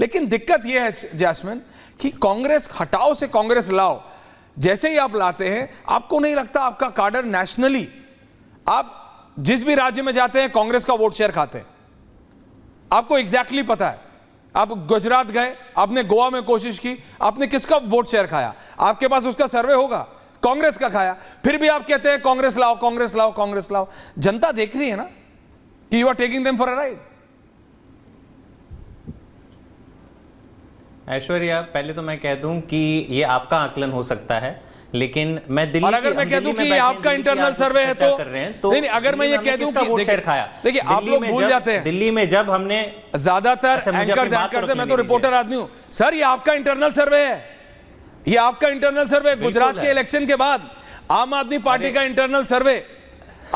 लेकिन दिक्कत यह है जैस्मिन कि कांग्रेस हटाओ से कांग्रेस लाओ जैसे ही आप लाते हैं, आपको नहीं लगता आपका काडर नेशनली, आप जिस भी राज्य में जाते हैं कांग्रेस का वोट शेयर खाते हैं? आपको एग्जैक्टली पता है। आप गुजरात गए, आपने गोवा में कोशिश की, आपने किसका वोट शेयर खाया? आपके पास उसका सर्वे होगा, कांग्रेस का खाया। फिर भी आप कहते हैं कांग्रेस लाओ, कांग्रेस लाओ, कांग्रेस लाओ। जनता देख रही है ना कि you are taking them for a ride. Aishwarya, पहले तो मैं कह दूं कि ये आपका आकलन हो सकता है, लेकिन मैं दिल्ली, और अगर मैं कह दूं कि ये आपका इंटरनल सर्वे है तो नहीं, अगर मैं ये कह दूं कि वोट शेयर खाया, देखिए आप लोग भूल जाते हैं दिल्ली में जब हमने ज्यादातर एंकर से, मैं तो रिपोर्टर आदमी हूं सर, ये आपका इंटरनल सर्वे है, ये आपका इंटरनल सर्वे। गुजरात के इलेक्शन के बाद आम आदमी पार्टी का इंटरनल सर्वे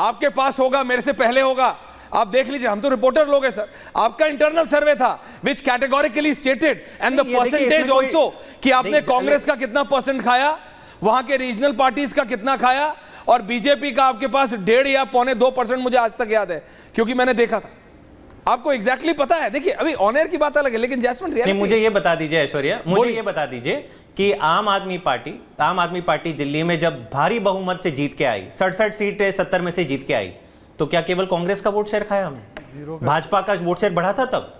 आपके पास होगा, मेरे से पहले होगा, आप देख लीजिए, हम तो रिपोर्टर लोग हैं सर। आपका इंटरनल सर्वे था which categorically stated and the percentage also कि आपने कांग्रेस का कितना परसेंट खाया, वहां के रीजनल पार्टीज का कितना खाया, और बीजेपी का आपके पास 1.5 या 1.25%, मुझे आज तक याद है क्योंकि मैंने देखा था। आपको एग्जैक्टली पता है। देखिए अभी ऑन एयर की बात अलग है, लेकिन जैस्मिन रियलिटी, मुझे ये बता दीजिए ऐश्वर्या, मुझे ये बता दीजिए कि आम आदमी पार्टी दिल्ली में जब भारी बहुमत से जीत के आई, 67 सीटें 70 में से जीत के आई, तो क्या केवल कांग्रेस का वोट शेयर खाया हमने? भाजपा का वोट शेयर बढ़ा था तब।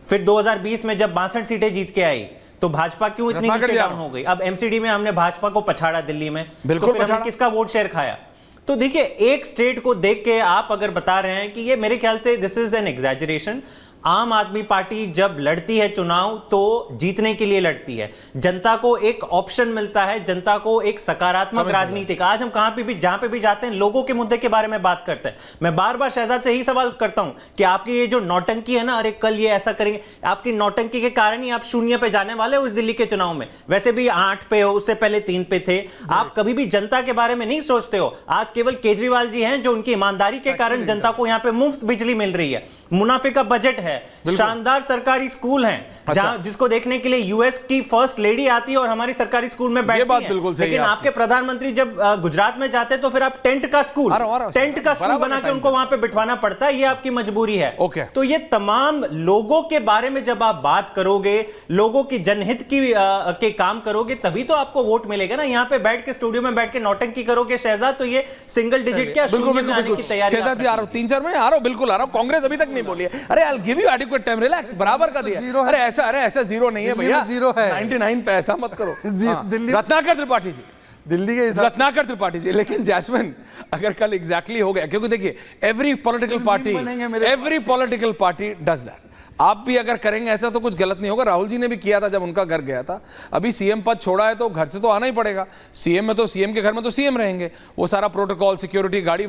फिर 2020 में जब 62 सीटें जीत के आई तो भाजपा क्यों इतनी नीचे डाउन हो गई? अब एमसीडी में हमने भाजपा को पछाड़ा दिल्ली में, बिल्कुल, तो फिर हमने किसका वोट शेयर खाया? तो देखिए, एक स्टेट को देख के आप अगर बता रहे हैं कि ये, मेरे ख्याल से दिस इज एन एग्जैजरेशन। आम आदमी पार्टी जब लड़ती है चुनाव तो जीतने के लिए लड़ती है, जनता को एक ऑप्शन मिलता है, जनता को एक सकारात्मक राजनीतिक। आज हम कहां पे भी, जहां पे भी जाते हैं, लोगों के मुद्दे के बारे में बात करते हैं। मैं बार बार शहजाद से ही सवाल करता हूं कि आपकी ये जो नौटंकी है ना, अरे कल ये ऐसा करेंगे, आपकी नौटंकी के कारण ही आप 0 पे जाने वाले हो इस दिल्ली के चुनाव में। वैसे भी 8 पे हो, उससे पहले 3 पे थे। आप कभी भी जनता के बारे में नहीं सोचते हो। आज केवल केजरीवाल जी हैं जो उनकी ईमानदारी के कारण जनता को यहां पे मुफ्त बिजली मिल रही है, मुनाफे का बजट है, शानदार सरकारी स्कूल हैं, जहां जिसको देखने के लिए यूएस की फर्स्ट लेडी आती है और हमारी सरकारी स्कूल में बैठती है। लेकिन आपके प्रधानमंत्री जब गुजरात में जाते हैं तो फिर आप टेंट का स्कूल बना के उनको वहां पे बिठवाना पड़ता है, ये आपकी मजबूरी है। तो ये तमाम लोगों के बारे में जब आप बात करोगे, लोगों की जनहित की के काम करोगे, तभी तो आपको वोट मिलेगा ना। यहाँ पे बैठ के, स्टूडियो में बैठ के नौटंकी करोगे शहजाद, तो ये सिंगल डिजिट क्या शून्य में आने की तैयारी। शहजाद जी आ रहा हूं, 3-4 महीने आ रहा हूं, बिल्कुल आ रहा हूं। कांग्रेस अभी तक नहीं बोली है। अरे I will give you adequate time, relax, बराबर का दिया। अरे ऐसा जीरो नहीं है भैया, 99 पे ऐसा मत करो। रत्नाकर त्रिपाठी जी, दिल्ली के रत्नाकर त्रिपाठी जी। लेकिन जैस्मिन, अगर कल एग्जैक्टली हो गया, क्योंकि देखिए every political party does that. आप भी अगर करेंगे ऐसा तो कुछ गलत नहीं होगा। राहुल जी ने भी किया था जब उनका घर गया था। अभी सीएम पद छोड़ा है तो घर से तो आना ही पड़ेगा। सीएम में तो, सीएम के घर में तो सीएम रहेंगे, वो सारा प्रोटोकॉल, सिक्योरिटी, गाड़ी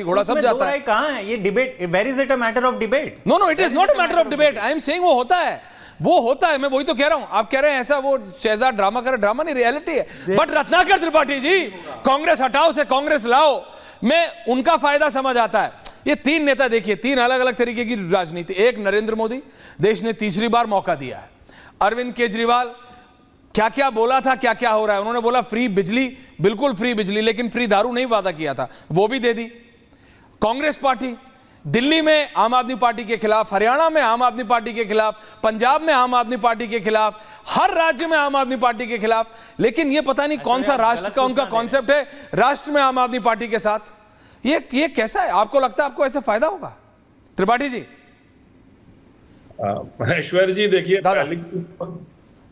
घोड़ा सब जाता है। कहां है ये debate? Where is it a matter of debate? No, it is not a matter of debate. I am saying वो होता है, मैं वही तो कह रहा हूं। आप कह रहे हैं ऐसा वो शहजाद ड्रामा करे, ड्रामा नहीं, रियलिटी है। बट रत्नाकर त्रिपाठी जी, कांग्रेस हटाओ से कांग्रेस लाओ में उनका फायदा समझ आता है। ये 3 नेता देखिए, 3 अलग अलग तरीके की राजनीति। एक नरेंद्र मोदी, देश ने तीसरी बार मौका दिया है। अरविंद केजरीवाल, क्या क्या बोला था, क्या क्या हो रहा है। उन्होंने बोला फ्री बिजली, बिल्कुल फ्री बिजली, लेकिन फ्री दारू नहीं वादा किया था, वो भी दे दी। कांग्रेस पार्टी दिल्ली में आम आदमी पार्टी के खिलाफ, हरियाणा में आम आदमी पार्टी के खिलाफ, पंजाब में आम आदमी पार्टी के खिलाफ, हर राज्य में आम आदमी पार्टी के खिलाफ। लेकिन ये पता नहीं कौन सा राष्ट्र का उनका कॉन्सेप्ट है, राष्ट्र में आम आदमी पार्टी के साथ। ये कैसा है? आपको लगता है आपको ऐसे फायदा होगा? त्रिपाठी जी। ऐश्वर्य जी देखिए,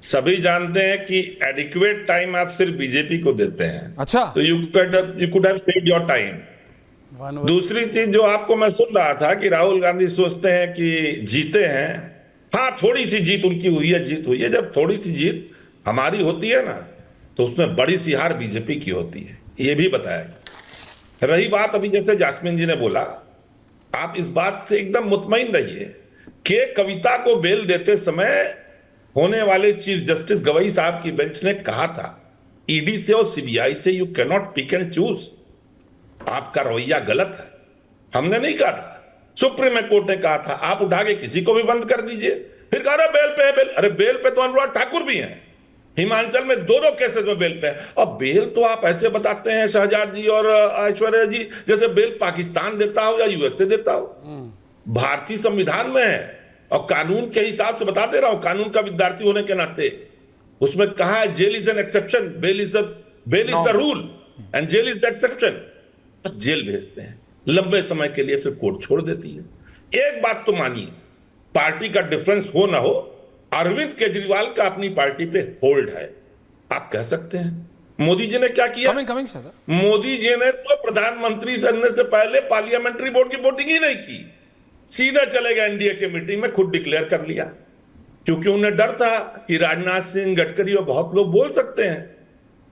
सभी जानते हैं कि एडिक्वेट टाइम आप सिर्फ बीजेपी को देते हैं। अच्छा, तो you could have spend your time. दूसरी चीज जो आपको मैं सुन रहा था कि राहुल गांधी सोचते हैं कि जीते हैं। हाँ, थोड़ी सी जीत उनकी हुई है, जब थोड़ी सी जीत हमारी होती है ना, तो उसमें बड़ी सी हार बीजेपी की होती है, ये भी बताया। रही बात अभी जैसे जास्मिन जी ने बोला, आप इस बात से एकदम मुतमईन रहिए कि कविता को बेल देते समय होने वाले चीफ जस्टिस गवई साहब की बेंच ने कहा था, ईडी से और सीबीआई से you can not pick and choose. आपका रवैया गलत है। हमने नहीं कहा था, सुप्रीम कोर्ट ने कहा था। आप उठा के किसी को भी बंद कर दीजिए, फिर कह रहे बेल पे है, बेल। अरे बेल पे तो अनुराग ठाकुर भी हैं, हिमाचल में 2 केसेस में बेल पे है। अब बेल तो आप ऐसे बताते हैं शहजाद जी और ऐश्वर्या जी, जैसे बेल पाकिस्तान देता हो या यूएसए देता हो। भारतीय संविधान में है और कानून के हिसाब से बता दे रहा हूं, कानून का विद्यार्थी होने के नाते उसमें कहा है jail is an exception, bail is the rule and jail is the exception. Jail भेजते हैं लंबे समय के लिए, फिर कोर्ट छोड़ देती है। एक बात तो मानिए, पार्टी का डिफरेंस हो ना हो, अरविंद केजरीवाल का अपनी पार्टी पे होल्ड है, आप कह सकते हैं। मोदी जी ने क्या किया? कमिंग मोदी जी ने तो प्रधानमंत्री बनने से पहले पार्लियामेंट्री बोर्ड की वोटिंग ही नहीं की, सीधा चले गए एनडीए की मीटिंग में, खुद डिक्लेयर कर लिया, क्योंकि उन्हें डर था कि राजनाथ सिंह, गडकरी और बहुत लोग बोल सकते हैं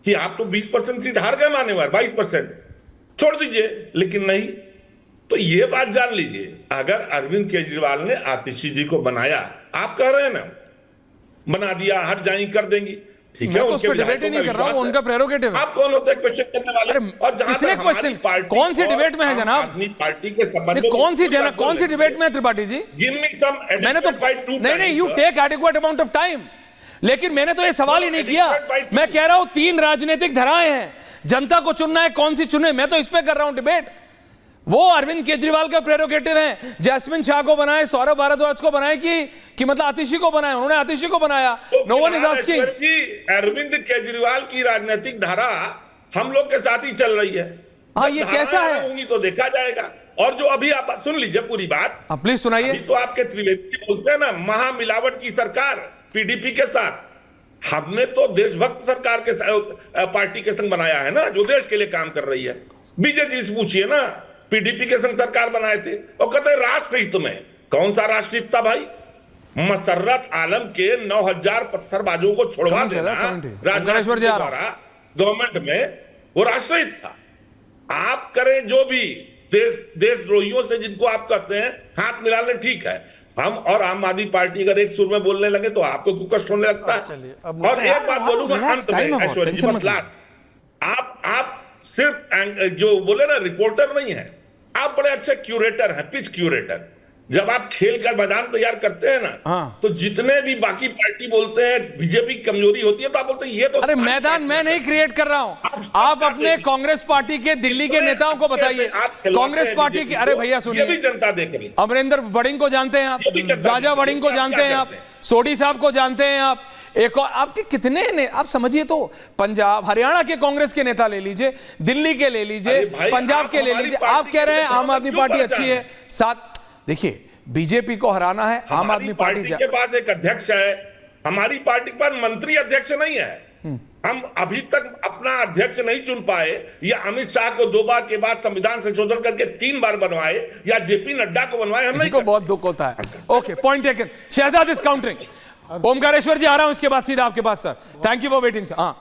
कि आप तो 20% सीट हार गए, माने वार 22%, छोड़ दीजिए। लेकिन नहीं, तो ये बात जान लीजिए, अगर अरविंद केजरीवाल ने आतिशी जी को बनाया, आप कह रहे हैं ना बना दिया, हट जाएंगी, कर देंगी, ठीक है, मैं तो उस पर डिबेट ही नहीं कर रहा हूं, उनका प्रेरोगेटिव है। आप कौन होते हैं क्वेश्चन करने वाले? और जहां किसने तक क्वेश्चन, हमारी पार्टी कौन सी और डिबेट में है आम जनाब? आदमी पार्टी के संबंध कौन सी डिबेट में है त्रिपाठी जी? मैंने तो नहीं, you take adequate amount of time, लेकिन मैंने तो ये सवाल ही नहीं किया। मैं कह रहा हूं 3 राजनीतिक धाराएं हैं, जनता को चुनना है, कौन सी चुने, मैं तो इस पे कर रहा हूं डिबेट। वो अरविंद केजरीवाल का प्रेरोगेटिव है, जैस्मिन शाह को बनाए, सौरभ भारद्वाज को बनाए कि मतलब आतिशी को बनाया, उन्होंने आतिशी को बनाया। No one is asking. Arvind Kejriwal की राजनीतिक धारा हम लोग के साथ ही चल रही है। हाँ, ये कैसा है? होंगी तो देखा जाएगा। और जो अभी आप सुन लीजिए पूरी बात, प्लीज सुनाइए। तो आपके त्रिवेदी बोलते हैं ना, महामिलावट की सरकार पीडीपी के साथ, हमने तो देशभक्त सरकार के पार्टी के संग बनाया है ना, जो देश के लिए काम कर रही है। बीजेपी से पूछिए ना, पीडीपी के संग सरकार बनाए थे, और कहते हैं राष्ट्रहित में। कौन सा राष्ट्रहित था भाई? मसर्रत आलम के 9000 पत्थरबाजों को छोड़वा देना राजनाथ सिंह द्वारा गवर्नमेंट में, वो राष्ट्रहित था। आप करें जो भी देशद्रोहियों से, जिनको आप कहते हैं हाथ मिला ले, ठीक है। हम और आम आदमी पार्टी अगर एक सुर में बोलने लगे तो आपको क्यों कष्ट होने लगता है? और एक बात बोलूंगा अंत में, ऐश्वर्या जी, बस लास्ट, आप सिर्फ जो बोले ना रिपोर्टर नहीं है, आप बड़े अच्छे क्यूरेटर हैं, पिच क्यूरेटर। जब आप खेल का मैदान तैयार करते हैं ना, तो जितने भी बाकी पार्टी बोलते हैं बीजेपी की कमजोरी होती है, तो आप बोलते हैं ये तो, अरे मैदान मैं नहीं क्रिएट कर रहा हूं, आप अपने कांग्रेस पार्टी के दिल्ली के नेताओं को बताइए। कांग्रेस पार्टी के, अरे भैया सुनिए, भी जनता देख रही है। अमरिंदर वड़िंग को जानते हैं आप, राजा वड़िंग को जानते हैं आप, सोडी साहब को जानते हैं आप, एक और आपके कितने ने, आप समझिए तो पंजाब हरियाणा के कांग्रेस के नेता ले लीजिए, दिल्ली के ले लीजिए, पंजाब के ले लीजिए। आप कह रहे हैं आम आदमी पार्टी अच्छी है, साथ देखिए बीजेपी को हराना है, आम आदमी पार्टी के पास एक अध्यक्ष है, हमारी पार्टी के पास मंत्री अध्यक्ष नहीं है। हम अभी तक अपना अध्यक्ष नहीं चुन पाए, या अमित शाह को 2 बार के बाद संविधान संशोधन करके 3 बार बनवाए, या जेपी नड्डा को बनवाए, हम नहीं को बहुत दुख होता है। Okay, point taken. Shehzad is countering. Omkareshwar ji आ रहा हूं इसके बाद सीधा आपके पास sir. Thank you for waiting sir. हाँ